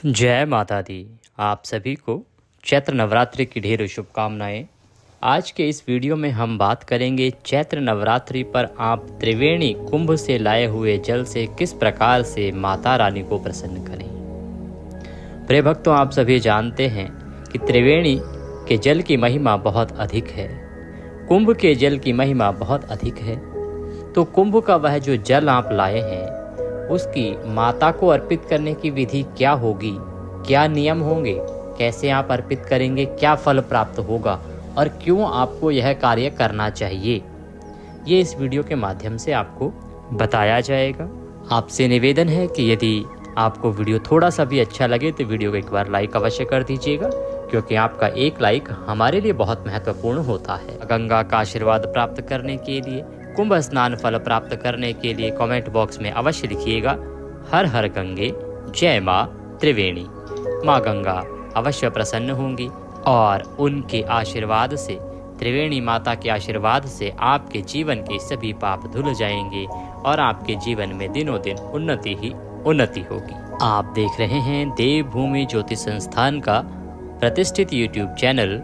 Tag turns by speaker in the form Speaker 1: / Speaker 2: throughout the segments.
Speaker 1: जय माता दी। आप सभी को चैत्र नवरात्रि की ढेरों शुभकामनाएं। आज के इस वीडियो में हम बात करेंगे चैत्र नवरात्रि पर आप त्रिवेणी कुंभ से लाए हुए जल से किस प्रकार से माता रानी को प्रसन्न करें। प्रिय भक्तों, आप सभी जानते हैं कि त्रिवेणी के जल की महिमा बहुत अधिक है, कुंभ के जल की महिमा बहुत अधिक है। तो कुंभ का वह जो जल आप लाए हैं उसकी माता को अर्पित करने की विधि क्या होगी, क्या नियम होंगे, कैसे आप अर्पित करेंगे, क्या फल प्राप्त होगा और क्यों आपको यह कार्य करना चाहिए, ये इस वीडियो के माध्यम से आपको बताया जाएगा। आपसे निवेदन है कि यदि आपको वीडियो थोड़ा सा भी अच्छा लगे तो वीडियो को एक बार लाइक अवश्य कर दीजिएगा, क्योंकि आपका एक लाइक हमारे लिए बहुत महत्वपूर्ण होता है। गंगा का आशीर्वाद प्राप्त करने के लिए, कुंभ स्नान फल प्राप्त करने के लिए कमेंट बॉक्स में अवश्य लिखिएगा हर हर गंगे, जय माँ त्रिवेणी। माँ गंगा अवश्य प्रसन्न होंगी और उनके आशीर्वाद से, त्रिवेणी माता के आशीर्वाद से आपके जीवन के सभी पाप धुल जाएंगे और आपके जीवन में दिनों दिन उन्नति ही उन्नति होगी। आप देख रहे हैं देवभूमि ज्योतिष संस्थान का प्रतिष्ठित यूट्यूब चैनल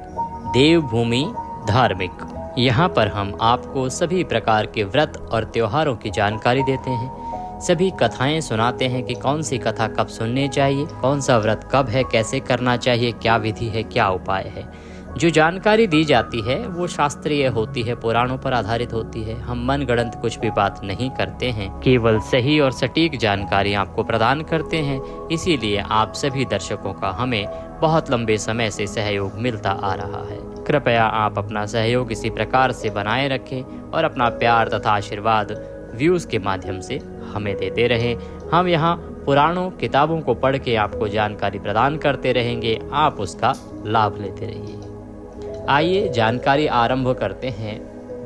Speaker 1: देवभूमि धार्मिक। यहाँ पर हम आपको सभी प्रकार के व्रत और त्योहारों की जानकारी देते हैं, सभी कथाएं सुनाते हैं कि कौन सी कथा कब सुननी चाहिए, कौन सा व्रत कब है, कैसे करना चाहिए, क्या विधि है, क्या उपाय है। जो जानकारी दी जाती है वो शास्त्रीय होती है, पुराणों पर आधारित होती है। हम मनगढ़ंत कुछ भी बात नहीं करते हैं, केवल सही और सटीक जानकारी आपको प्रदान करते हैं। इसीलिए आप सभी दर्शकों का हमें बहुत लंबे समय से सहयोग मिलता आ रहा है। कृपया आप अपना सहयोग इसी प्रकार से बनाए रखें और अपना प्यार तथा आशीर्वाद व्यूज के माध्यम से हमें देते रहें। हम यहाँ पुराणों किताबों को पढ़ के आपको जानकारी प्रदान करते रहेंगे, आप उसका लाभ लेते रहिए। आइए जानकारी आरंभ करते हैं।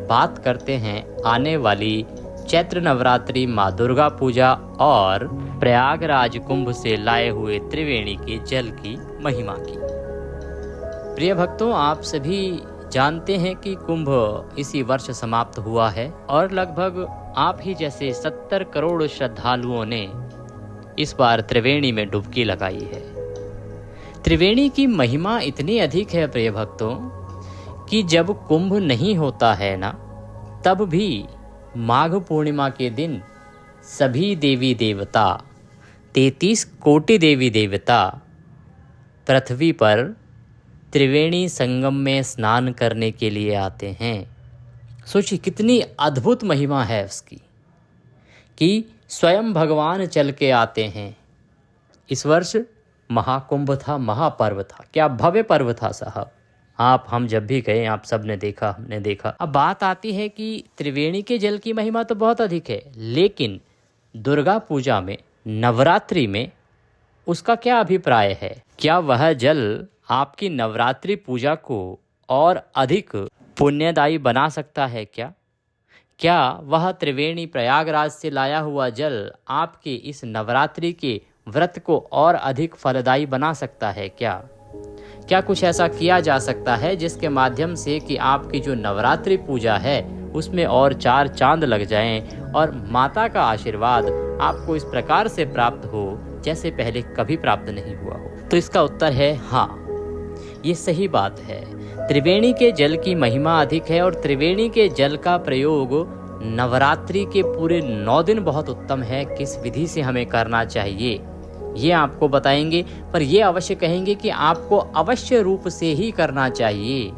Speaker 1: बात करते हैं आने वाली चैत्र नवरात्रि माँ दुर्गा पूजा और प्रयागराज कुंभ से लाए हुए त्रिवेणी के जल की महिमा की। प्रिय भक्तों, आप सभी जानते हैं कि कुंभ इसी वर्ष समाप्त हुआ है और लगभग आप ही जैसे 70 करोड़ श्रद्धालुओं ने इस बार त्रिवेणी में डुबकी लगाई है। त्रिवेणी की महिमा इतनी अधिक है प्रिय भक्तों कि जब कुंभ नहीं होता है ना, तब भी माघ पूर्णिमा के दिन सभी देवी देवता, 33 कोटि देवी देवता पृथ्वी पर त्रिवेणी संगम में स्नान करने के लिए आते हैं। सोचिए कितनी अद्भुत महिमा है उसकी कि स्वयं भगवान चल के आते हैं। इस वर्ष महाकुंभ था, महापर्व था, क्या भव्य पर्व था साहब। आप हम जब भी गए आप सब ने देखा, हमने देखा। अब बात आती है कि त्रिवेणी के जल की महिमा तो बहुत अधिक है, लेकिन दुर्गा पूजा में, नवरात्रि में उसका क्या अभिप्राय है? क्या वह जल आपकी नवरात्रि पूजा को और अधिक पुण्यदायी बना सकता है क्या वह त्रिवेणी प्रयागराज से लाया हुआ जल आपके इस नवरात्रि के व्रत को और अधिक फलदायी बना सकता है क्या कुछ ऐसा किया जा सकता है जिसके माध्यम से कि आपकी जो नवरात्रि पूजा है उसमें और 4 चांद लग जाएं और माता का आशीर्वाद आपको इस प्रकार से प्राप्त हो जैसे पहले कभी प्राप्त नहीं हुआ हो? तो इसका उत्तर है हाँ, ये सही बात है। त्रिवेणी के जल की महिमा अधिक है और त्रिवेणी के जल का प्रयोग नवरात्रि के पूरे 9 दिन बहुत उत्तम है। किस विधि से हमें करना चाहिए ये आपको बताएंगे, पर ये अवश्य कहेंगे कि आपको अवश्य रूप से ही करना चाहिए।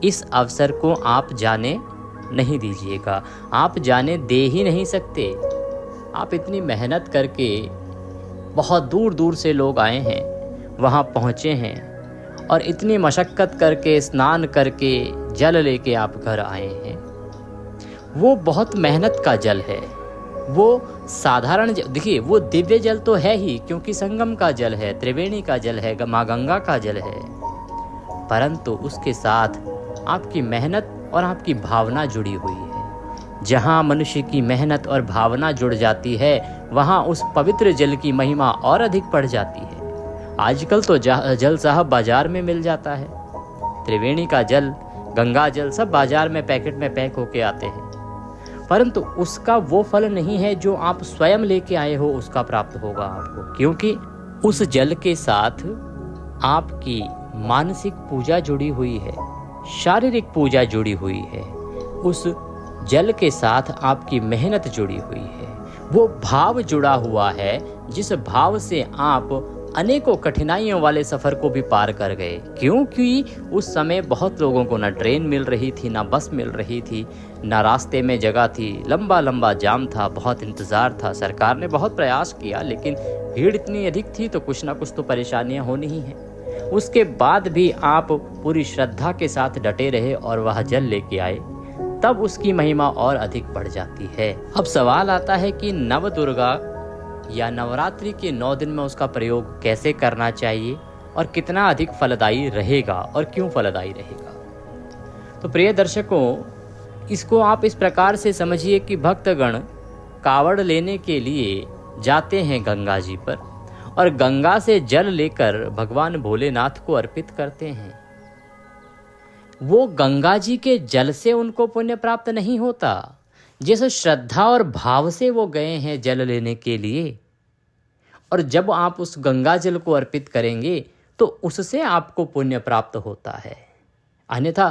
Speaker 1: इस अवसर को आप जाने नहीं दीजिएगा, आप जाने दे ही नहीं सकते। आप इतनी मेहनत करके, बहुत दूर दूर से लोग आए हैं, वहाँ पहुँचे हैं और इतनी मशक्क़त करके, स्नान करके, जल लेके आप घर आए हैं। वो बहुत मेहनत का जल है, वो साधारण देखिए, वो दिव्य जल तो है ही, क्योंकि संगम का जल है, त्रिवेणी का जल है, माँ गंगा का जल है, परंतु उसके साथ आपकी मेहनत और आपकी भावना जुड़ी हुई है। जहाँ मनुष्य की मेहनत और भावना जुड़ जाती है वहाँ उस पवित्र जल की महिमा और अधिक बढ़ जाती है। आजकल तो जल साहब बाजार में मिल जाता है, त्रिवेणी का जल, गंगा जल सब बाजार में पैकेट में पैक होके आते हैं, परंतु उसका वो फल नहीं है जो आप स्वयं लेके आए हो, उसका प्राप्त होगा आपको। क्योंकि उस जल के साथ आपकी मानसिक पूजा जुड़ी हुई है, शारीरिक पूजा जुड़ी हुई है, उस जल के साथ आपकी मेहनत जुड़ी हुई है, वो भाव जुड़ा हुआ है जिस भाव से आप अनेकों कठिनाइयों वाले सफ़र को भी पार कर गए। क्योंकि उस समय बहुत लोगों को ना ट्रेन मिल रही थी, ना बस मिल रही थी, ना रास्ते में जगह थी, लंबा लंबा जाम था, बहुत इंतज़ार था। सरकार ने बहुत प्रयास किया लेकिन भीड़ इतनी अधिक थी तो कुछ ना कुछ तो परेशानियां होनी ही हैं। उसके बाद भी आप पूरी श्रद्धा के साथ डटे रहे और वह जल लेके आए, तब उसकी महिमा और अधिक बढ़ जाती है। अब सवाल आता है कि नव दुर्गा या नवरात्रि के 9 दिन में उसका प्रयोग कैसे करना चाहिए और कितना अधिक फलदायी रहेगा और क्यों फलदायी रहेगा। तो प्रिय दर्शकों, इसको आप इस प्रकार से समझिए कि भक्तगण कावड़ लेने के लिए जाते हैं गंगा जी पर और गंगा से जल लेकर भगवान भोलेनाथ को अर्पित करते हैं। वो गंगा जी के जल से उनको पुण्य प्राप्त नहीं होता, जिस श्रद्धा और भाव से वो गए हैं जल लेने के लिए। और जब आप उस गंगा जल को अर्पित करेंगे तो उससे आपको पुण्य प्राप्त होता है। अन्यथा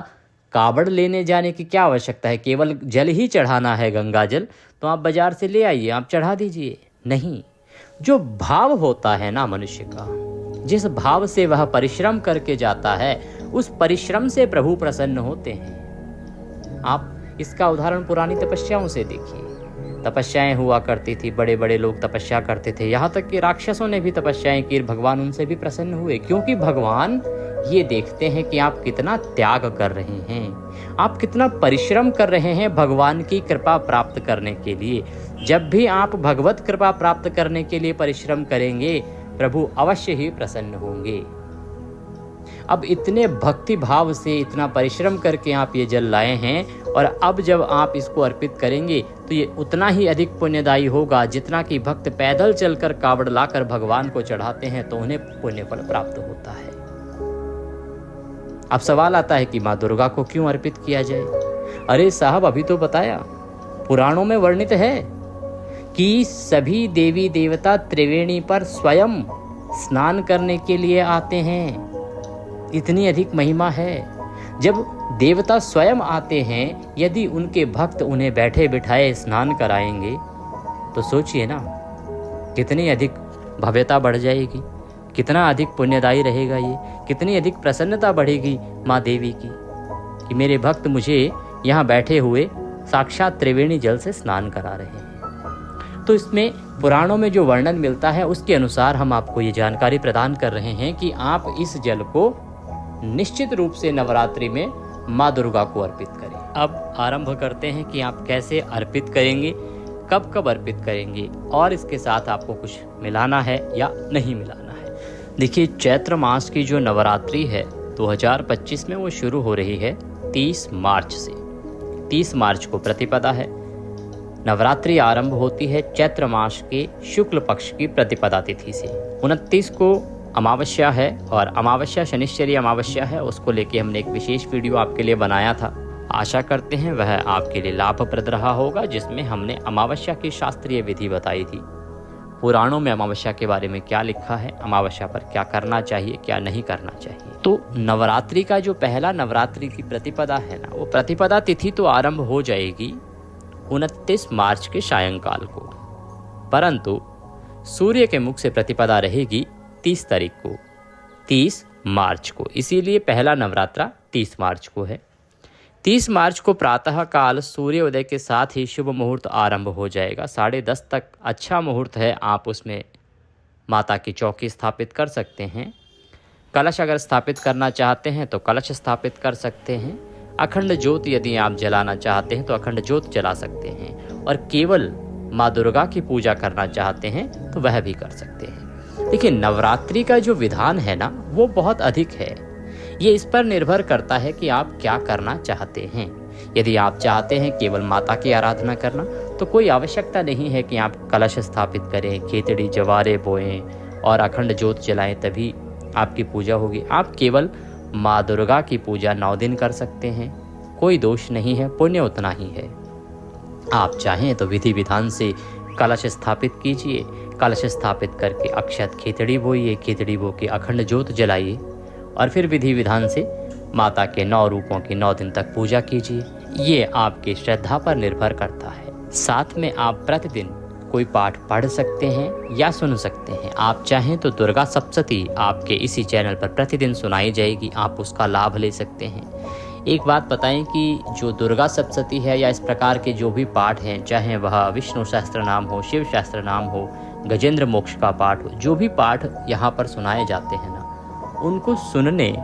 Speaker 1: कावड़ लेने जाने की क्या आवश्यकता है, केवल जल ही चढ़ाना है गंगा जल, तो आप बाजार से ले आइए, आप चढ़ा दीजिए। नहीं, जो भाव होता है ना मनुष्य का, जिस भाव से वह परिश्रम करके जाता है, उस परिश्रम से प्रभु प्रसन्न होते हैं। आप इसका उदाहरण पुरानी तपस्याओं से देखिए। तपस्याएं हुआ करती थी, बड़े बड़े लोग तपस्या करते थे, यहाँ तक कि राक्षसों ने भी तपस्याएं की, भगवान उनसे भी प्रसन्न हुए। क्योंकि भगवान ये देखते हैं कि आप कितना त्याग कर रहे हैं, आप कितना परिश्रम कर रहे हैं भगवान की कृपा प्राप्त करने के लिए। जब भी आप भगवत कृपा प्राप्त करने के लिए परिश्रम करेंगे, प्रभु अवश्य ही प्रसन्न होंगे। अब इतने भक्ति भाव से इतना परिश्रम करके आप ये जल लाए हैं और अब जब आप इसको अर्पित करेंगे तो ये उतना ही अधिक पुण्यदायी होगा जितना कि भक्त पैदल चलकर कावड़ लाकर भगवान को चढ़ाते हैं तो उन्हें पुण्य फल प्राप्त होता है। अब सवाल आता है कि माँ दुर्गा को क्यों अर्पित किया जाए? अरे साहब, अभी तो बताया, पुराणों में वर्णित है कि सभी देवी देवता त्रिवेणी पर स्वयं स्नान करने के लिए आते हैं। इतनी अधिक महिमा है। जब देवता स्वयं आते हैं, यदि उनके भक्त उन्हें बैठे बिठाए स्नान कराएंगे तो सोचिए ना, कितनी अधिक भव्यता बढ़ जाएगी, कितना अधिक पुण्यदायी रहेगा ये, कितनी अधिक प्रसन्नता बढ़ेगी माँ देवी की कि मेरे भक्त मुझे यहाँ बैठे हुए साक्षात त्रिवेणी जल से स्नान करा रहे हैं। तो इसमें पुराणों में जो वर्णन मिलता है उसके अनुसार हम आपको ये जानकारी प्रदान कर रहे हैं कि आप इस जल को निश्चित रूप से नवरात्रि में माँ दुर्गा को अर्पित करें। अब आरंभ करते हैं कि आप कैसे अर्पित करेंगे, कब कब अर्पित करेंगे और इसके साथ आपको कुछ मिलाना है या नहीं मिलाना है। देखिए, चैत्र मास की जो नवरात्रि है 2025 में वो शुरू हो रही है 30 मार्च से। 30 मार्च को प्रतिपदा है। नवरात्रि आरंभ होती है चैत्र मास के शुक्ल पक्ष की प्रतिपदा तिथि से। 29 को अमावस्या है और अमावस्या शनिश्चरी अमावस्या है, उसको लेके हमने एक विशेष वीडियो आपके लिए बनाया था। आशा करते हैं वह आपके लिए लाभप्रद रहा होगा, जिसमें हमने अमावस्या की शास्त्रीय विधि बताई थी। पुराणों में अमावस्या के बारे में क्या लिखा है, अमावस्या पर क्या करना चाहिए, क्या नहीं करना चाहिए। तो नवरात्रि का जो पहला नवरात्रि की प्रतिपदा है ना, वो प्रतिपदा तिथि तो आरंभ हो जाएगी 29 मार्च के सायंकाल को, परंतु सूर्य के मुख से प्रतिपदा रहेगी 30 तारीख को, 30 मार्च को। इसीलिए पहला नवरात्रा 30 मार्च को है। 30 मार्च को प्रातः काल सूर्योदय के साथ ही शुभ मुहूर्त आरंभ हो जाएगा। 10:30 तक अच्छा मुहूर्त है। आप उसमें माता की चौकी स्थापित कर सकते हैं। कलश अगर स्थापित करना चाहते हैं तो कलश स्थापित कर सकते हैं। अखंड ज्योत यदि आप जलाना चाहते हैं तो अखंड ज्योत जला सकते हैं। और केवल माँ दुर्गा की पूजा करना चाहते हैं तो वह भी कर सकते हैं। देखिए, नवरात्रि का जो विधान है ना, वो बहुत अधिक है। ये इस पर निर्भर करता है कि आप क्या करना चाहते हैं। यदि आप चाहते हैं केवल माता की आराधना करना तो कोई आवश्यकता नहीं है कि आप कलश स्थापित करें, खेतड़ी जवारे बोएं और अखंड ज्योत जलाएं, तभी आपकी पूजा होगी। आप केवल माँ दुर्गा की पूजा 9 दिन कर सकते हैं, कोई दोष नहीं है, पुण्य उतना ही है। आप चाहें तो विधि विधान से कलश स्थापित कीजिए। कलश स्थापित करके अक्षत खिचड़ी बोइए, खिचड़ी बो के अखंड ज्योत जलाइए और फिर विधि विधान से माता के 9 रूपों की 9 दिन तक पूजा कीजिए। ये आपकी श्रद्धा पर निर्भर करता है। साथ में आप प्रतिदिन कोई पाठ पढ़ सकते हैं या सुन सकते हैं। आप चाहें तो दुर्गा सप्तशती आपके इसी चैनल पर प्रतिदिन सुनाई जाएगी, आप उसका लाभ ले सकते हैं। एक बात बताएं कि जो दुर्गा सप्तशती है या इस प्रकार के जो भी पाठ हैं, चाहे वह विष्णु सहस्त्र नाम हो, शिव सहस्त्र नाम हो, गजेंद्र मोक्ष का पाठ हो, जो भी पाठ यहाँ पर सुनाए जाते हैं ना, उनको सुनने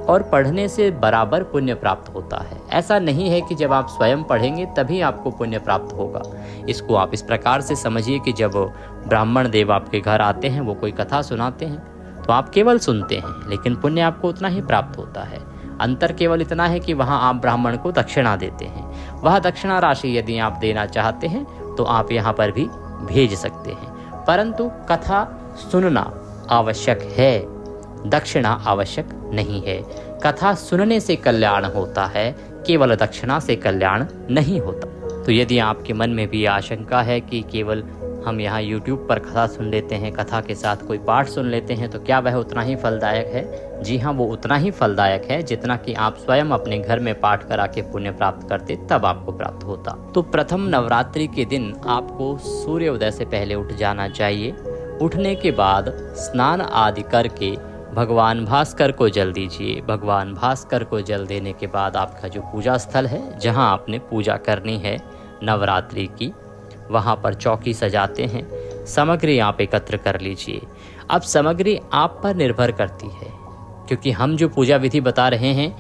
Speaker 1: और पढ़ने से बराबर पुण्य प्राप्त होता है। ऐसा नहीं है कि जब आप स्वयं पढ़ेंगे तभी आपको पुण्य प्राप्त होगा। इसको आप इस प्रकार से समझिए कि जब ब्राह्मण देव आपके घर आते हैं, वो कोई कथा सुनाते हैं तो आप केवल सुनते हैं, लेकिन पुण्य आपको उतना ही प्राप्त होता है। अंतर केवल इतना है कि वहाँ आप ब्राह्मण को दक्षिणा देते हैं। वह दक्षिणा राशि यदि आप देना चाहते हैं तो आप यहाँ पर भी भेज सकते हैं, परंतु कथा सुनना आवश्यक है, दक्षिणा आवश्यक नहीं है। कथा सुनने से कल्याण होता है, केवल दक्षिणा से कल्याण नहीं होता। तो यदि आपके मन में भी आशंका है कि केवल हम यहाँ YouTube पर कथा सुन लेते हैं, कथा के साथ कोई पाठ सुन लेते हैं, तो क्या वह उतना ही फलदायक है? जी हाँ, वो उतना ही फलदायक है जितना कि आप स्वयं अपने घर में पाठ करा के पुण्य प्राप्त करते, तब आपको प्राप्त होता। तो प्रथम नवरात्रि के दिन आपको सूर्योदय से पहले उठ जाना चाहिए। उठने के बाद स्नान आदि करके भगवान भास्कर को जल दीजिए। भगवान भास्कर को जल देने के बाद आपका जो पूजा स्थल है, जहां आपने पूजा करनी है नवरात्रि की, वहां पर चौकी सजाते हैं। सामग्री आप एकत्र कर लीजिए। अब सामग्री आप पर निर्भर करती है, क्योंकि हम जो पूजा विधि बता रहे हैं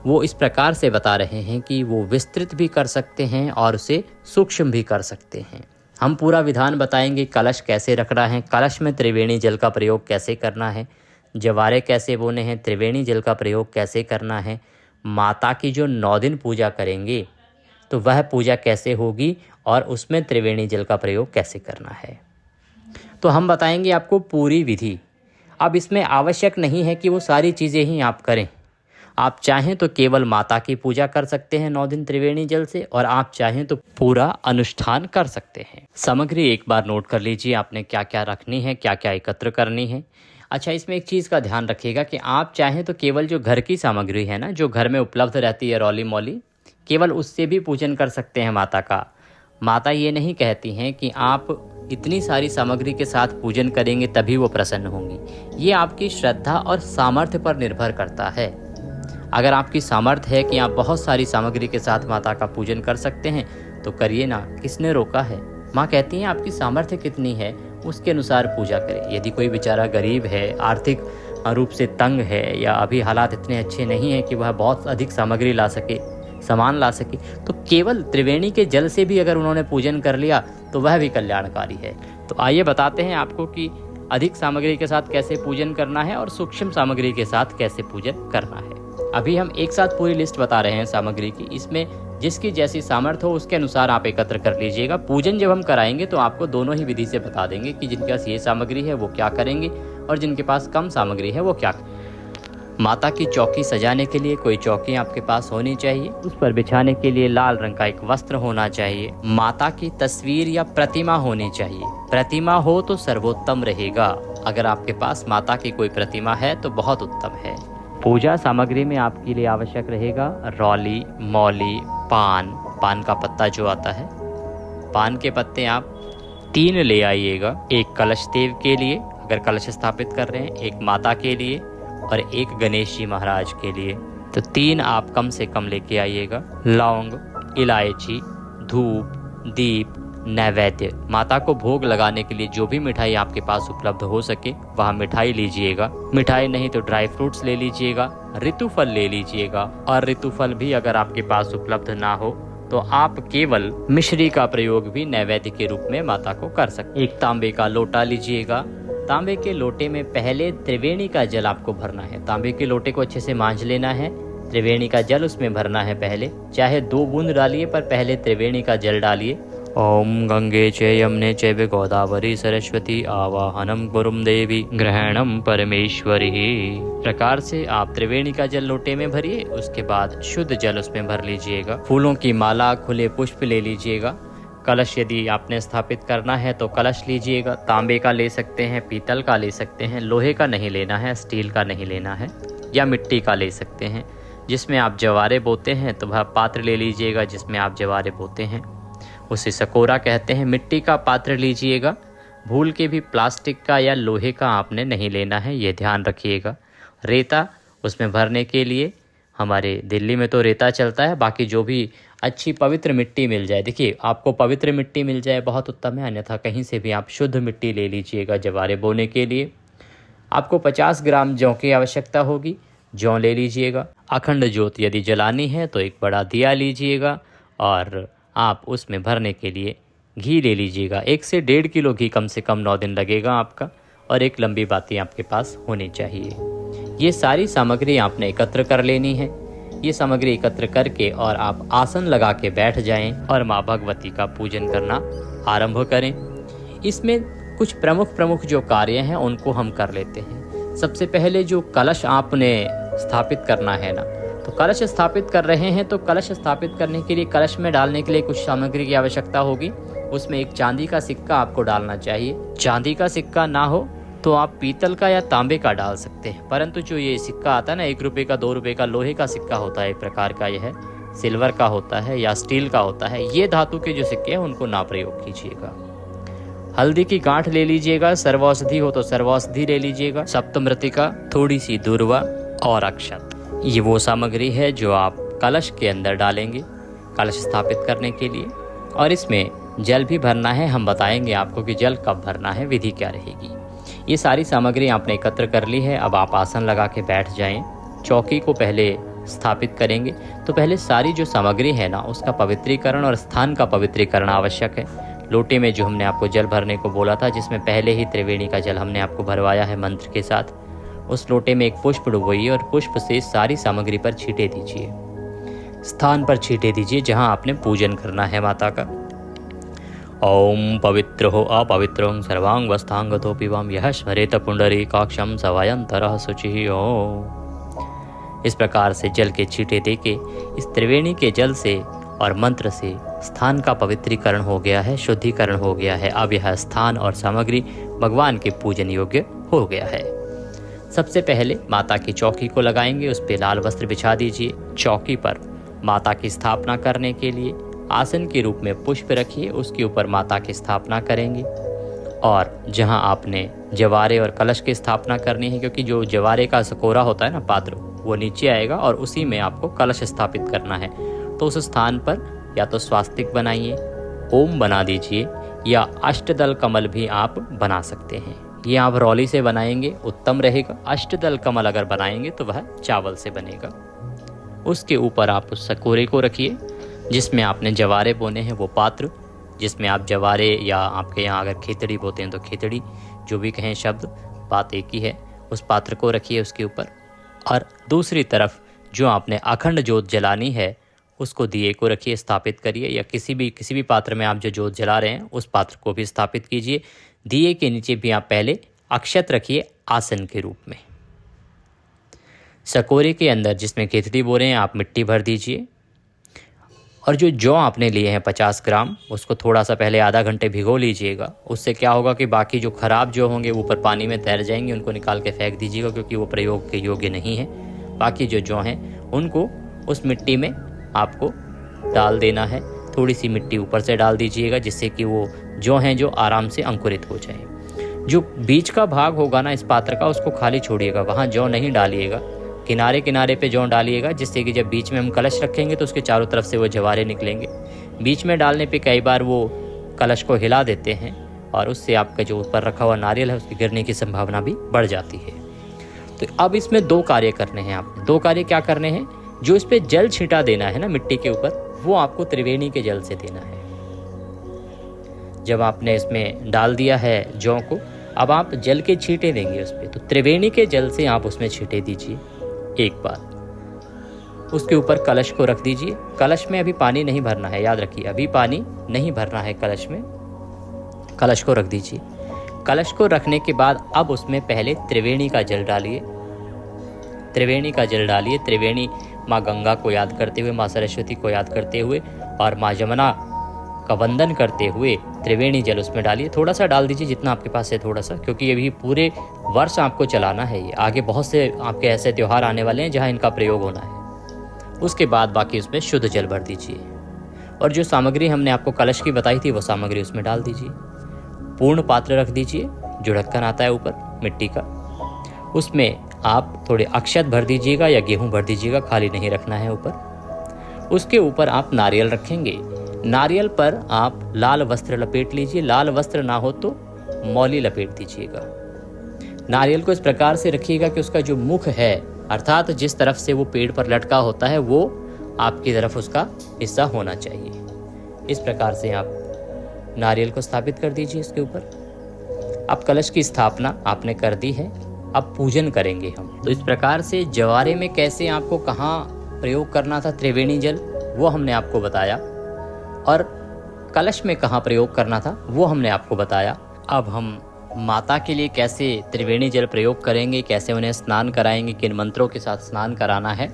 Speaker 1: वो इस प्रकार से बता रहे हैं कि वो विस्तृत भी कर सकते हैं और उसे सूक्ष्म भी कर सकते हैं। हम पूरा विधान बताएंगे, कलश कैसे रखना है, कलश में त्रिवेणी जल का प्रयोग कैसे करना है, जवारे कैसे बोने हैं, त्रिवेणी जल का प्रयोग कैसे करना है, माता की जो 9 दिन पूजा करेंगे तो वह पूजा कैसे होगी और उसमें त्रिवेणी जल का प्रयोग कैसे करना है, तो हम बताएंगे आपको पूरी विधि। अब इसमें आवश्यक नहीं है कि वो सारी चीज़ें ही आप करें। आप चाहें तो केवल माता की पूजा कर सकते हैं 9 दिन त्रिवेणी जल से, और आप चाहें तो पूरा अनुष्ठान कर सकते हैं। सामग्री एक बार नोट कर लीजिए, आपने क्या क्या रखनी है, क्या क्या एकत्र करनी है। अच्छा, इसमें एक चीज़ का ध्यान रखिएगा कि आप चाहें तो केवल जो घर की सामग्री है ना, जो घर में उपलब्ध रहती है रौली मौली, केवल उससे भी पूजन कर सकते हैं माता का। माता ये नहीं कहती हैं कि आप इतनी सारी सामग्री के साथ पूजन करेंगे तभी वो प्रसन्न होंगी। ये आपकी श्रद्धा और सामर्थ्य पर निर्भर करता है। अगर आपकी सामर्थ्य है कि आप बहुत सारी सामग्री के साथ माता का पूजन कर सकते हैं तो करिए ना, किसने रोका है। माँ कहती हैं आपकी सामर्थ्य कितनी है उसके अनुसार पूजा करें। यदि कोई बेचारा गरीब है, आर्थिक रूप से तंग है, या अभी हालात इतने अच्छे नहीं हैं कि वह बहुत अधिक सामग्री ला सके, सामान ला सके, तो केवल त्रिवेणी के जल से भी अगर उन्होंने पूजन कर लिया तो वह भी कल्याणकारी है। तो आइए बताते हैं आपको कि अधिक सामग्री के साथ कैसे पूजन करना है और सूक्ष्म सामग्री के साथ कैसे पूजन करना है। अभी हम एक साथ पूरी लिस्ट बता रहे हैं सामग्री की, इसमें जिसकी जैसी सामर्थ्य हो उसके अनुसार आप एकत्र कर लीजिएगा। पूजन जब हम कराएंगे तो आपको दोनों ही विधि से बता देंगे कि जिनके पास ये सामग्री है वो क्या करेंगे और जिनके पास कम सामग्री है वो क्या। माता की चौकी सजाने के लिए कोई चौकी आपके पास होनी चाहिए, उस पर बिछाने के लिए लाल रंग का एक वस्त्र होना चाहिए। माता की तस्वीर या प्रतिमा होनी चाहिए। प्रतिमा हो तो सर्वोत्तम रहेगा। अगर आपके पास माता की कोई प्रतिमा है तो बहुत उत्तम है। पूजा सामग्री में आपके लिए आवश्यक रहेगा रौली, मौली, पान का पत्ता जो आता है, पान के पत्ते आप 3 ले आइएगा। एक कलश देव के लिए अगर कलश स्थापित कर रहे हैं, एक माता के लिए और एक गणेश जी महाराज के लिए, तो 3 आप कम से कम लेके आइएगा। लौंग, इलायची, धूप, दीप, नैवेद्य। माता को भोग लगाने के लिए जो भी मिठाई आपके पास उपलब्ध हो सके वह मिठाई लीजिएगा। मिठाई नहीं तो ड्राई फ्रूट्स ले लीजिएगा, ऋतुफल ले लीजिएगा, और ऋतुफल भी अगर आपके पास उपलब्ध ना हो तो आप केवल मिश्री का प्रयोग भी नैवेद्य के रूप में माता को कर सकते। एक तांबे का लोटा लीजिएगा। तांबे के लोटे में पहले त्रिवेणी का जल आपको भरना है। तांबे के लोटे को अच्छे से मांझ लेना है, त्रिवेणी का जल उसमें भरना है पहले। चाहे 2 बूंद डालिए पर पहले त्रिवेणी का जल डालिए। ओम गंगे च यमुने चैव गोदावरी सरस्वती आवाहनम गुरुम देवी ग्रहणम परमेश्वरी। प्रकार से आप त्रिवेणी का जल लोटे में भरिए, उसके बाद शुद्ध जल उसमें भर लीजिएगा। फूलों की माला, खुले पुष्प ले लीजिएगा। कलश यदि आपने स्थापित करना है तो कलश लीजिएगा, तांबे का ले सकते हैं, पीतल का ले सकते हैं, लोहे का नहीं लेना है, स्टील का नहीं लेना है, या मिट्टी का ले सकते हैं। जिसमें आप जवारे बोते हैं तो वह पात्र ले लीजिएगा जिसमें आप जवारे बोते हैं, उसे सकोरा कहते हैं। मिट्टी का पात्र लीजिएगा, भूल के भी प्लास्टिक का या लोहे का आपने नहीं लेना है, ये ध्यान रखिएगा। रेता उसमें भरने के लिए, हमारे दिल्ली में तो रेता चलता है, बाकी जो भी अच्छी पवित्र मिट्टी मिल जाए, देखिए आपको पवित्र मिट्टी मिल जाए बहुत उत्तम है, अन्यथा कहीं से भी आप शुद्ध मिट्टी ले लीजिएगा जवारे बोने के लिए। आपको 50 ग्राम जौ की आवश्यकता होगी, जौ ले लीजिएगा। अखंड ज्योत यदि जलानी है तो एक बड़ा दिया लीजिएगा और आप उसमें भरने के लिए घी ले लीजिएगा। 1 से 1.5 किलो घी कम से कम 9 दिन लगेगा आपका, और एक लंबी बाती आपके पास होनी चाहिए। ये सारी सामग्री आपने एकत्र कर लेनी है। ये सामग्री एकत्र करके और आप आसन लगा के बैठ जाएं और माँ भगवती का पूजन करना आरंभ करें। इसमें कुछ प्रमुख जो कार्य हैं उनको हम कर लेते हैं। सबसे पहले जो कलश आपने स्थापित करना है ना, तो कलश स्थापित कर रहे हैं तो कलश स्थापित करने के लिए, कलश में डालने के लिए कुछ सामग्री की आवश्यकता होगी। उसमें एक चांदी का सिक्का आपको डालना चाहिए। चांदी का सिक्का ना हो तो आप पीतल का या तांबे का डाल सकते हैं, परंतु जो ये सिक्का आता है ना, 1 रुपये का, 2 रुपये का, लोहे का सिक्का होता है एक प्रकार का, यह सिल्वर का होता है या स्टील का होता है, ये धातु के जो सिक्के हैं उनको ना प्रयोग कीजिएगा। हल्दी की गांठ ले लीजिएगा, सर्वौषधि हो तो सर्वौषधि ले लीजिएगा, सप्तमृतिका, थोड़ी सी दूर्वा और अक्षत। ये वो सामग्री है जो आप कलश के अंदर डालेंगे कलश स्थापित करने के लिए। और इसमें जल भी भरना है, हम बताएंगे आपको कि जल कब भरना है, विधि क्या रहेगी। ये सारी सामग्री आपने एकत्र कर ली है। अब आप आसन लगा के बैठ जाएं। चौकी को पहले स्थापित करेंगे, तो पहले सारी जो सामग्री है ना, उसका पवित्रीकरण और स्थान का पवित्रीकरण आवश्यक है। लोटे में जो हमने आपको जल भरने को बोला था, जिसमें पहले ही त्रिवेणी का जल हमने आपको भरवाया है मंत्र के साथ, उस लोटे में एक पुष्प डुबोइए और पुष्प से सारी सामग्री पर छींटे दीजिए। स्थान पर छींटे दीजिए जहां आपने पूजन करना है माता का। ओम पवित्र हो अपवित्रं सर्वांग वस्तांगतो पिबम यह स्मरेत पुंडरीकाक्षं सवायंतरः शुचिः। ओम। इस प्रकार से जल के छींटे देके इस त्रिवेणी के जल से और मंत्र से स्थान का पवित्रीकरण हो गया है, शुद्धिकरण हो गया है। अब यह स्थान और सामग्री भगवान के पूजन योग्य हो गया है। सबसे पहले माता की चौकी को लगाएंगे, उस पर लाल वस्त्र बिछा दीजिए। चौकी पर माता की स्थापना करने के लिए आसन के रूप में पुष्प रखिए, उसके ऊपर माता की स्थापना करेंगे। और जहां आपने जवारे और कलश की स्थापना करनी है, क्योंकि जो जवारे का सकोरा होता है ना, पात्र, वो नीचे आएगा और उसी में आपको कलश स्थापित करना है। तो उस स्थान पर या तो स्वास्तिक बनाइए, ओम बना दीजिए, या अष्टदल कमल भी आप बना सकते हैं। ये आप रौली से बनाएंगे उत्तम रहेगा। अष्टदल कमल अगर बनाएंगे तो वह चावल से बनेगा। उसके ऊपर आप उस सकोरे को रखिए जिसमें आपने जवारे बोने हैं, वो पात्र जिसमें आप जवारे, या आपके यहाँ अगर खेतड़ी बोते हैं तो खेतड़ी, जो भी कहें शब्द, बात एक ही है। उस पात्र को रखिए उसके ऊपर, और दूसरी तरफ जो आपने अखंड जोत जलानी है उसको दिए को रखिए, स्थापित करिए, या किसी भी पात्र में आप जो जोत जला रहे हैं उस पात्र को भी स्थापित कीजिए। दिए के नीचे भी आप पहले अक्षत रखिए आसन के रूप में। सकोरे के अंदर जिसमें खेतड़ी बो रहे हैं आप मिट्टी भर दीजिए, और जो जौ आपने लिए हैं 50 ग्राम, उसको थोड़ा सा पहले आधा घंटे भिगो लीजिएगा। उससे क्या होगा कि बाकी जो खराब जौ होंगे ऊपर पानी में तैर जाएंगे, उनको निकाल के फेंक दीजिएगा, क्योंकि वो प्रयोग के योग्य नहीं है। बाकी जो जौ हैं उनको उस मिट्टी में आपको डाल देना है। थोड़ी सी मिट्टी ऊपर से डाल दीजिएगा जिससे कि वो जौ हैं जो आराम से अंकुरित हो जाए। जो बीच का भाग होगा ना इस पात्र का, उसको खाली छोड़िएगा, वहाँ जौ नहीं डालिएगा। किनारे किनारे पे जौ डालिएगा, जिससे कि जब बीच में हम कलश रखेंगे तो उसके चारों तरफ से वो जवारे निकलेंगे। बीच में डालने पे कई बार वो कलश को हिला देते हैं और उससे आपका जो ऊपर रखा हुआ नारियल है उसके गिरने की संभावना भी बढ़ जाती है। तो अब इसमें 2 कार्य करने हैं आपने। 2 कार्य क्या करने हैं? जो इस पे जल छींटा देना है ना मिट्टी के ऊपर, वो आपको त्रिवेणी के जल से देना है। जब आपने इसमें डाल दिया है जौ को, अब आप जल के छींटे देंगे उस पर, तो त्रिवेणी के जल से आप उसमें छींटे दीजिए एक बार। उसके ऊपर कलश को रख दीजिए। कलश में अभी पानी नहीं भरना है, याद रखिए, अभी पानी नहीं भरना है कलश में। कलश को रख दीजिए। कलश को रखने के बाद अब उसमें पहले त्रिवेणी का जल डालिए। त्रिवेणी का जल डालिए। त्रिवेणी माँ गंगा को याद करते हुए, माँ सरस्वती को याद करते हुए और माँ यमुना का वंदन करते हुए त्रिवेणी जल उसमें डालिए। थोड़ा सा डाल दीजिए, जितना आपके पास है थोड़ा सा, क्योंकि ये भी पूरे वर्ष आपको चलाना है। ये आगे बहुत से आपके ऐसे त्यौहार आने वाले हैं जहाँ इनका प्रयोग होना है। उसके बाद बाकी उसमें शुद्ध जल भर दीजिए और जो सामग्री हमने आपको कलश की बताई थी वो सामग्री उसमें डाल दीजिए। पूर्ण पात्र रख दीजिए, जो ढक्कन आता है ऊपर मिट्टी का, उसमें आप थोड़े अक्षत भर दीजिएगा या गेहूं भर दीजिएगा, खाली नहीं रखना है ऊपर। उसके ऊपर आप नारियल रखेंगे। नारियल पर आप लाल वस्त्र लपेट लीजिए, लाल वस्त्र ना हो तो मौली लपेट दीजिएगा। नारियल को इस प्रकार से रखिएगा कि उसका जो मुख है, अर्थात जिस तरफ से वो पेड़ पर लटका होता है, वो आपकी तरफ उसका हिस्सा होना चाहिए। इस प्रकार से आप नारियल को स्थापित कर दीजिए इसके ऊपर। अब कलश की स्थापना आपने कर दी है, अब पूजन करेंगे हम। तो इस प्रकार से जवारे में कैसे आपको कहाँ प्रयोग करना था त्रिवेणी जल, वो हमने आपको बताया, और कलश में कहाँ प्रयोग करना था वो हमने आपको बताया। अब हम माता के लिए कैसे त्रिवेणी जल प्रयोग करेंगे, कैसे उन्हें स्नान कराएंगे, किन मंत्रों के साथ स्नान कराना है,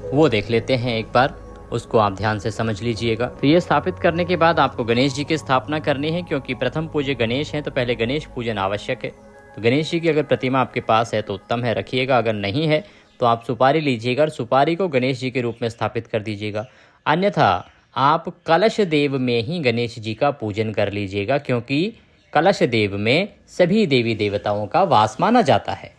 Speaker 1: वो देख लेते हैं एक बार। उसको आप ध्यान से समझ लीजिएगा। तो ये स्थापित करने के बाद आपको गणेश जी की स्थापना करनी है, क्योंकि प्रथम पूज्य गणेश हैं तो पहले गणेश पूजन आवश्यक है। तो गणेश जी की अगर प्रतिमा आपके पास है तो उत्तम है, रखिएगा। अगर नहीं है तो आप सुपारी लीजिएगा और सुपारी को गणेश जी के रूप में स्थापित कर दीजिएगा। अन्यथा आप कलश देव में ही गणेश जी का पूजन कर लीजिएगा, क्योंकि कलश देव में सभी देवी देवताओं का वास माना जाता है।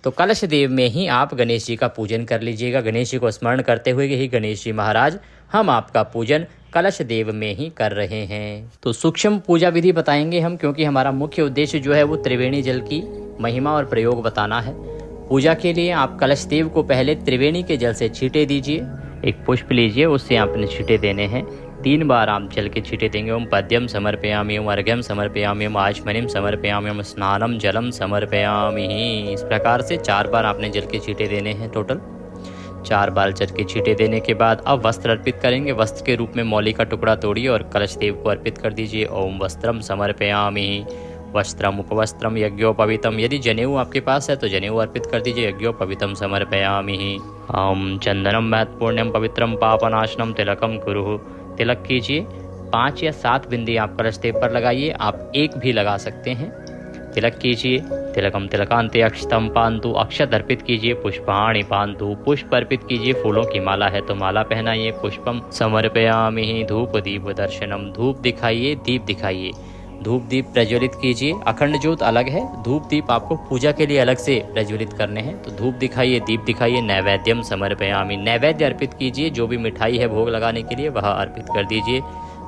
Speaker 1: तो कलश देव में ही आप गणेश जी का पूजन कर लीजिएगा, गणेश जी को स्मरण करते हुए कि गणेश जी महाराज, हम आपका पूजन कलश देव में ही कर रहे हैं। तो सूक्ष्म पूजा विधि बताएंगे हम, क्योंकि हमारा मुख्य उद्देश्य जो है वो त्रिवेणी जल की महिमा और प्रयोग बताना है। पूजा के लिए आप कलश देव को पहले त्रिवेणी के जल से छींटे दीजिए। एक पुष्प लीजिए, उससे आपने छींटे देने हैं। 3 बार आप जल के छींटे देंगे। ओम पद्यम समर्पयामि, ओम अर्घ्यम समर्पयामि, ओम आचमनीम समर्पयामि, ओम स्नानम जलम समर्पयामि। इस प्रकार से 4 बार आपने जल के छींटे देने हैं। टोटल 4 बार जल के छींटे देने के बाद अब वस्त्र अर्पित करेंगे। वस्त्र के रूप में मौली का टुकड़ा तोड़िए और कलश देव को अर्पित कर दीजिए। ओम वस्त्रम समर्पयामि, वस्त्रम उपवस्त्रम यज्ञोपवीतम। यदि जनेऊ आपके पास है तो जनेऊ अर्पित कर दीजिए। यज्ञोपवीतम समर्पयामि। ओम चंदनम महत्वपूर्णम पवित्रम पापनाशनम तिलकम कुरु। तिलक कीजिए। 5 या 7 बिंदी आप कलश देव पर लगाइए, आप 1 भी लगा सकते हैं। तिलक कीजिए। तिलकम तिलकांते अक्षतम पांतु। अक्षत अर्पित कीजिए। पुष्पाणि पांतु। पुष्प अर्पित कीजिए। फूलों की माला है तो माला पहनाइए। पुष्पम समर्पयामि। धूप दीप दर्शनम। धूप दिखाइए, दीप दिखाइए। धूप दीप प्रज्वलित कीजिए। अखंड ज्योत अलग है, धूप दीप आपको पूजा के लिए अलग से प्रज्वलित करने हैं। तो धूप दिखाइए, दीप दिखाइए। नैवेद्यम समर्पयामि। नैवेद्य अर्पित कीजिए, जो भी मिठाई है भोग लगाने के लिए वह अर्पित कर दीजिए।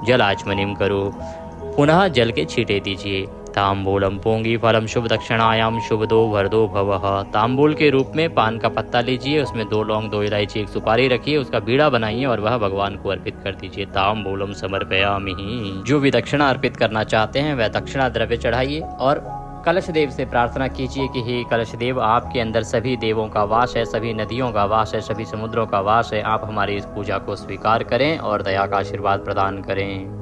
Speaker 1: जल आचमनीम करो। पुनः जल के छींटे दीजिए। तांबूलम पोंगी फलम शुभ दक्षिणायाम शुभ दो वरदो भवः। तांबूल के रूप में पान का पत्ता लीजिए, उसमें 2 लौंग 2 इलायची 1 सुपारी रखिए, उसका बीड़ा बनाइए और वह भगवान को अर्पित कर दीजिए। तांबूलम समर्पयामि। जो भी दक्षिणा अर्पित करना चाहते हैं वह दक्षिणा द्रव्य चढ़ाइए और कलश देव से प्रार्थना कीजिए कि हे कलश देव, आपके अंदर सभी देवों का वास है, सभी नदियों का वास है, सभी समुद्रों का वास है। आप हमारी इस पूजा को स्वीकार करें और दया का आशीर्वाद प्रदान करें।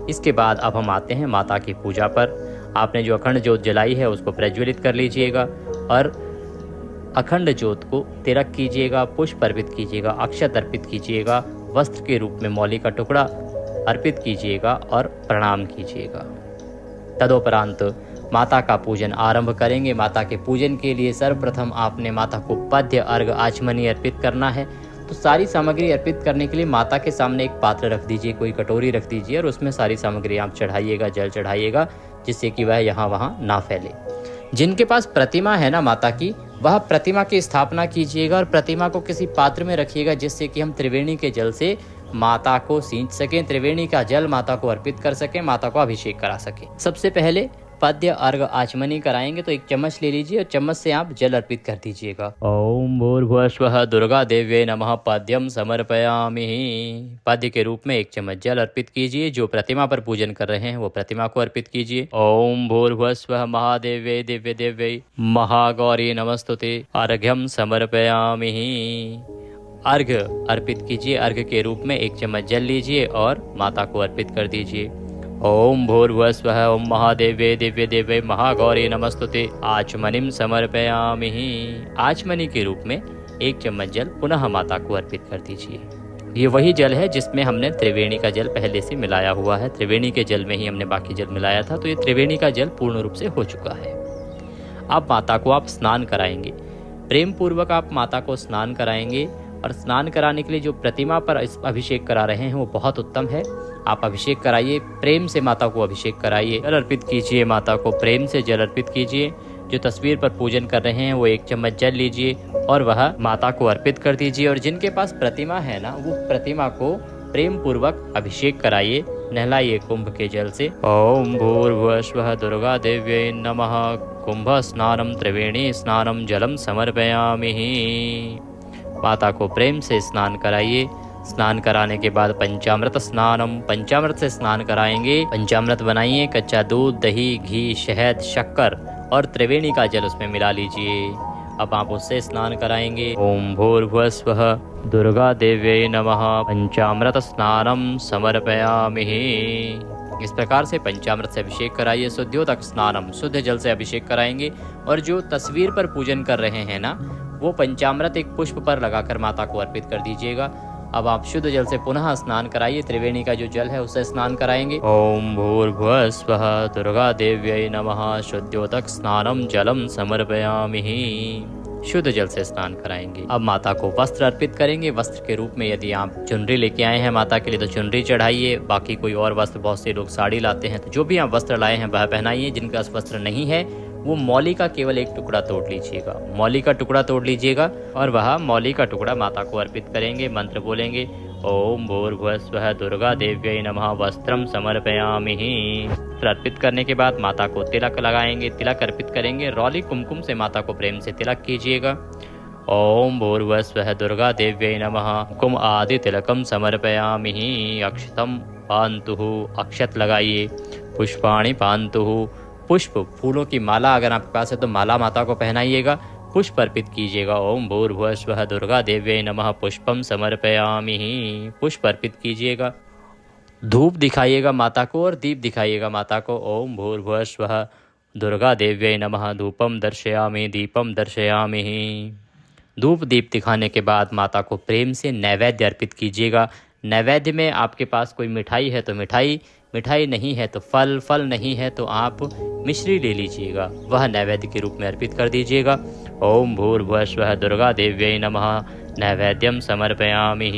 Speaker 1: इसके बाद अब हम आते हैं माता की पूजा पर। आपने जो अखंड ज्योत जलाई है उसको प्रज्वलित कर लीजिएगा और अखंड ज्योत को तिलक कीजिएगा, पुष्प अर्पित कीजिएगा, अक्षत अर्पित कीजिएगा, वस्त्र के रूप में मौली का टुकड़ा अर्पित कीजिएगा और प्रणाम कीजिएगा। तदोपरांत माता का पूजन आरंभ करेंगे। माता के पूजन के लिए सर्वप्रथम आपने माता को पद्य, अर्घ, आचमनी अर्पित करना है। तो सारी सामग्री अर्पित करने के लिए माता के सामने एक पात्र रख दीजिए, कोई कटोरी रख दीजिए और उसमें सारी सामग्री आप चढ़ाइएगा, जल चढ़ाइएगा, जिससे कि वह यहाँ वहाँ ना फैले। जिनके पास प्रतिमा है ना माता की, वह प्रतिमा की स्थापना कीजिएगा और प्रतिमा को किसी पात्र में रखिएगा, जिससे कि हम त्रिवेणी के जल से माता को सींच सकें, त्रिवेणी का जल माता को अर्पित कर सकें, माता को अभिषेक करा सकें। सबसे पहले पद्य, अर्घ, आचमनी कराएंगे। तो एक चम्मच ले लीजिए और चम्मच से आप जल अर्पित कर दीजिएगा। ओम भूर्भुवस्वः दुर्गा देव्यै नमः पद्यम समर्पयामि। पद्य के रूप में 1 चम्मच जल अर्पित कीजिए। जो प्रतिमा पर पूजन कर रहे हैं वो प्रतिमा को अर्पित कीजिए। ओम भूर्भुवस्वः महादेव्यै दिव्य देव्यै महागौरी नमस्तुते अर्घ्यम समर्पयामि। अर्घ अर्पित कीजिए। अर्घ के रूप में 1 चम्मच जल लीजिए और माता को अर्पित कर दीजिए। ओम भूर्भुवस्वः ओम महादेव्यै दिव्य देव्यै महागौरी नमस्तुते आचमनीम समर्पयामि। आचमनी के रूप में 1 चम्मच जल पुनः माता को अर्पित कर दीजिए। ये वही जल है जिसमें हमने त्रिवेणी का जल पहले से मिलाया हुआ है। त्रिवेणी के जल में ही हमने बाकी जल मिलाया था, तो ये त्रिवेणी का जल पूर्ण रूप से हो चुका है। अब माता को आप स्नान कराएंगे, प्रेम पूर्वक आप माता को स्नान कराएंगे। और स्नान कराने के लिए जो प्रतिमा पर अभिषेक करा रहे हैं वो बहुत उत्तम है। आप अभिषेक कराइए, प्रेम से माता को अभिषेक कराइए, जल अर्पित कीजिए, माता को प्रेम से जल अर्पित कीजिए। जो तस्वीर पर पूजन कर रहे हैं वो 1 चम्मच जल लीजिए और वह माता को अर्पित कर दीजिए। और जिनके पास प्रतिमा है ना, वो प्रतिमा को प्रेम पूर्वक अभिषेक कराइए, नहलाइए कुंभ के जल से। ओम भूर्भुवस्वः दुर्गा देव्यै नमः। कुंभ स्नानम त्रिवेणी स्नानम जलम समर्पयामि। माता को प्रेम से स्नान कराइए। स्नान कराने के बाद पंचामृत स्नानम, पंचामृत से स्नान कराएंगे। पंचामृत बनाइए, कच्चा दूध, दही, घी, शहद, शक्कर और त्रिवेणी का जल उसमें मिला लीजिए। अब आप उससे स्नान कराएंगे। ओम भूर्भुवस्वः दुर्गा देव्यै नमः। पंचामृत स्नानम समर्पयामि। इस प्रकार से पंचामृत से अभिषेक कराइए। शुद्धोदक स्नानम, शुद्ध जल से अभिषेक कराएंगे। और जो तस्वीर पर पूजन कर रहे हैं ना, वो पंचामृत एक पुष्प पर लगाकर माता को अर्पित कर दीजिएगा। अब आप शुद्ध जल से पुनः स्नान कराइए। त्रिवेणी का जो जल है उससे स्नान कराएंगे। ओम भूर्भुवस्वः दुर्गा देव्यै नमः। शुद्धोदक स्नानम जलम समर्पयामि। शुद्ध जल से स्नान कराएंगे। अब माता को वस्त्र अर्पित करेंगे। वस्त्र के रूप में यदि आप चुनरी लेके आए हैं माता के लिए तो चुनरी चढ़ाइए। बाकी कोई और वस्त्र, बहुत से लोग साड़ी लाते हैं, तो जो भी आप वस्त्र लाए हैं वह पहनाइए। जिनका वस्त्र नहीं है वो मौली का केवल एक टुकड़ा तोड़ लीजिएगा। मौली का टुकड़ा तोड़ लीजिएगा और वह मौली का टुकड़ा माता को अर्पित करेंगे। मंत्र बोलेंगे, ओम भूर्भुवस्वः दुर्गा देव्यै नमः। वस्त्रम समर्पयामि। अर्पित करने के बाद माता को तिलक लगाएंगे, तिलक अर्पित करेंगे। रौली कुमकुम से माता को प्रेम से तिलक कीजिएगा। ओम भूर्भुवस्वः दुर्गा देव्यै नमः। कुम आदि तिलकम समर्पयामि। अक्षतम पान्तुः, अक्षत लगाइए। पुष्पाणि पान्तुः, पुष्प, फूलों की माला अगर आपके पास है तो माला माता को पहनाइएगा। पुष्प अर्पित कीजिएगा। ओम भूर्भुवस्वः दुर्गा देव्यै नमः। पुष्पम समर्पयामि। पुष्प अर्पित कीजिएगा। धूप दिखाइएगा माता को और दीप दिखाइएगा माता को। ओम भूर्भुवस्वः दुर्गा देव्यै नमः। धूपम दर्शयामि, दीपम दर्शयामि। धूप दीप दिखाने के बाद माता को प्रेम से नैवेद्य अर्पित कीजिएगा। नैवेद्य में आपके पास कोई मिठाई है तो मिठाई, मिठाई नहीं है तो फल, फल नहीं है तो आप मिश्री ले लीजिएगा, वह नैवेद्य के रूप में अर्पित कर दीजिएगा। ओम भूर्भुवस्वः दुर्गा देव्यै नमः। नैवेद्यम समर्पयामि।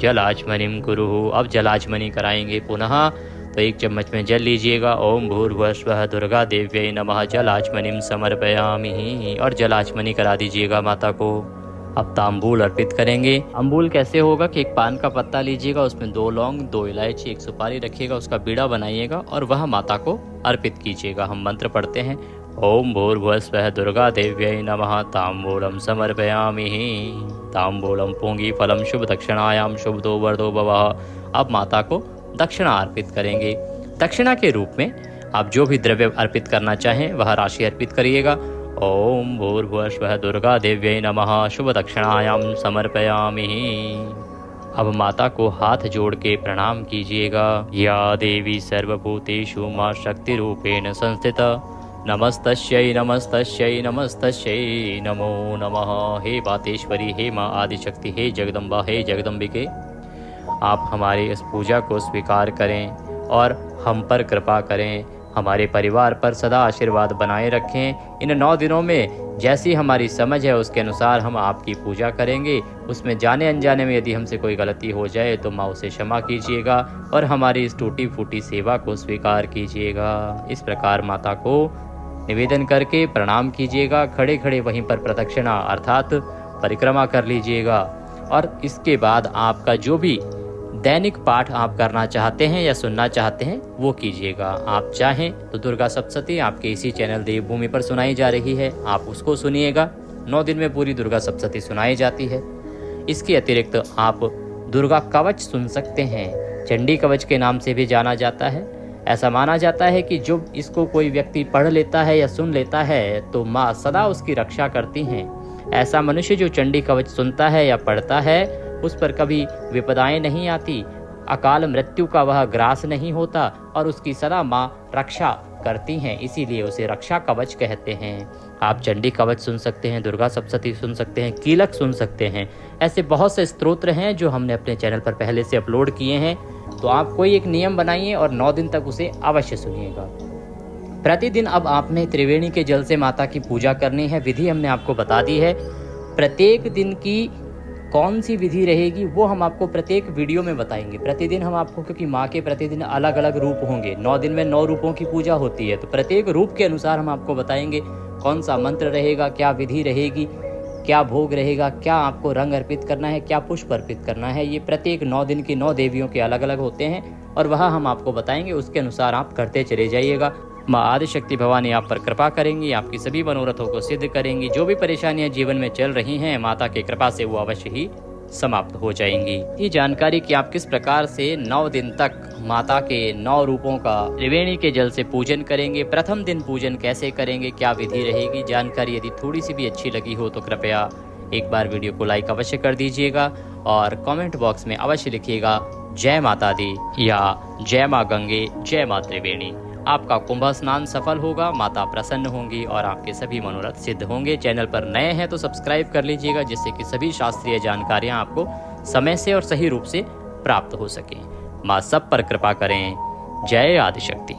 Speaker 1: जलाचमनिम कुरुः। अब जलाचमनी कराएंगे पुनः, तो 1 चम्मच में जल लीजिएगा। ओम भूर्भुवस्वः दुर्गा देव्यै नमः। जलाचमनिम समर्पयामि। और जलाचमनी करा दीजिएगा माता को। अब तांबूल अर्पित करेंगे। तांबूल कैसे होगा कि एक पान का पत्ता लीजिएगा, उसमें 2 लौंग, 2 इलायची, 1 सुपारी रखिएगा, उसका बीड़ा बनाइएगा और वह माता को अर्पित कीजिएगा। हम मंत्र पढ़ते हैं, ओम भूर्भुवस्वः दुर्गा देव्यै नमः। तांबूलम समर्पयामि। तांबूलम पूंगी फलम शुभ दक्षिणायाम शुभदो वरदो भवः। अब माता को दक्षिणा अर्पित करेंगे। दक्षिणा के रूप में आप जो भी द्रव्य अर्पित करना चाहें वह राशि अर्पित करिएगा। ओम भूर्भुवस्वः दुर्गा देव्यै नमः। शुभ दक्षिणायाम समर्पयामि। अब माता को हाथ जोड़ के प्रणाम कीजिएगा। या देवी सर्वभूतेषु मां शक्ति रूपेण संस्थिता। नमस्तस्यै नमस्तस्यै नमस्तस्यै नमो नमः। हे बातेश्वरी, हे माँ आदिशक्ति, हे जगदम्बा, हे जगदम्बिके, आप हमारी इस पूजा को स्वीकार करें और हम पर कृपा करें। हमारे परिवार पर सदा आशीर्वाद बनाए रखें। इन 9 दिनों में जैसी हमारी समझ है उसके अनुसार हम आपकी पूजा करेंगे। उसमें जाने अनजाने में यदि हमसे कोई गलती हो जाए तो माँ उसे क्षमा कीजिएगा और हमारी इस टूटी फूटी सेवा को स्वीकार कीजिएगा। इस प्रकार माता को निवेदन करके प्रणाम कीजिएगा। खड़े खड़े वहीं पर प्रदक्षिणा अर्थात परिक्रमा कर लीजिएगा। और इसके बाद आपका जो भी दैनिक पाठ आप करना चाहते हैं या सुनना चाहते हैं वो कीजिएगा। आप चाहें तो दुर्गा सप्तशती आपके इसी चैनल देवभूमि पर सुनाई जा रही है, आप उसको सुनिएगा। 9 दिन में पूरी दुर्गा सप्तशती सुनाई जाती है। इसके अतिरिक्त आप दुर्गा कवच सुन सकते हैं। चंडी कवच के नाम से भी जाना जाता है। ऐसा माना जाता है कि जो इसको कोई व्यक्ति पढ़ लेता है या सुन लेता है तो माँ सदा उसकी रक्षा करती हैं। ऐसा मनुष्य जो चंडी कवच सुनता है या पढ़ता है उस पर कभी विपदाएं नहीं आती, अकाल मृत्यु का वह ग्रास नहीं होता और उसकी सदा माँ रक्षा करती हैं, इसीलिए उसे रक्षा कवच कहते हैं। आप चंडी कवच सुन सकते हैं, दुर्गा सप्तशती सुन सकते हैं, कीलक सुन सकते हैं। ऐसे बहुत से स्तोत्र हैं जो हमने अपने चैनल पर पहले से अपलोड किए हैं। तो आप कोई एक नियम बनाइए और 9 दिन तक उसे अवश्य सुनिएगा। प्रतिदिन अब आपने त्रिवेणी के जल से माता की पूजा करनी है। विधि हमने आपको बता दी है। प्रत्येक दिन की कौन सी विधि रहेगी वो हम आपको प्रत्येक वीडियो में बताएंगे। प्रतिदिन हम आपको, क्योंकि माँ के प्रतिदिन अलग अलग रूप होंगे, 9 दिन में 9 रूपों की पूजा होती है, तो प्रत्येक रूप के अनुसार हम आपको बताएंगे कौन सा मंत्र रहेगा, क्या विधि रहेगी, क्या भोग रहेगा, क्या आपको रंग अर्पित करना है, क्या पुष्प अर्पित करना है। ये प्रत्येक 9 दिन की 9 देवियों के अलग अलग होते हैं और वह हम आपको बताएंगे। उसके अनुसार आप करते चले जाइएगा। माँ आदिशक्ति भवानी आप पर कृपा करेंगी, आपकी सभी मनोरथों को सिद्ध करेंगी। जो भी परेशानियां जीवन में चल रही हैं, माता की कृपा से वो अवश्य ही समाप्त हो जाएंगी। ये जानकारी कि आप किस प्रकार से 9 दिन तक माता के 9 रूपों का त्रिवेणी के जल से पूजन करेंगे, प्रथम दिन पूजन कैसे करेंगे, क्या विधि रहेगी, जानकारी यदि थोड़ी सी भी अच्छी लगी हो तो कृपया एक बार वीडियो को लाइक अवश्य कर दीजिएगा और कमेंट बॉक्स में अवश्य लिखिएगा जय माता दी या जय माँ गंगे, जय माँ त्रिवेणी। आपका कुंभ स्नान सफल होगा, माता प्रसन्न होंगी और आपके सभी मनोरथ सिद्ध होंगे। चैनल पर नए हैं तो सब्सक्राइब कर लीजिएगा, जिससे कि सभी शास्त्रीय जानकारियां आपको समय से और सही रूप से प्राप्त हो सकें। माँ सब पर कृपा करें। जय आदिशक्ति।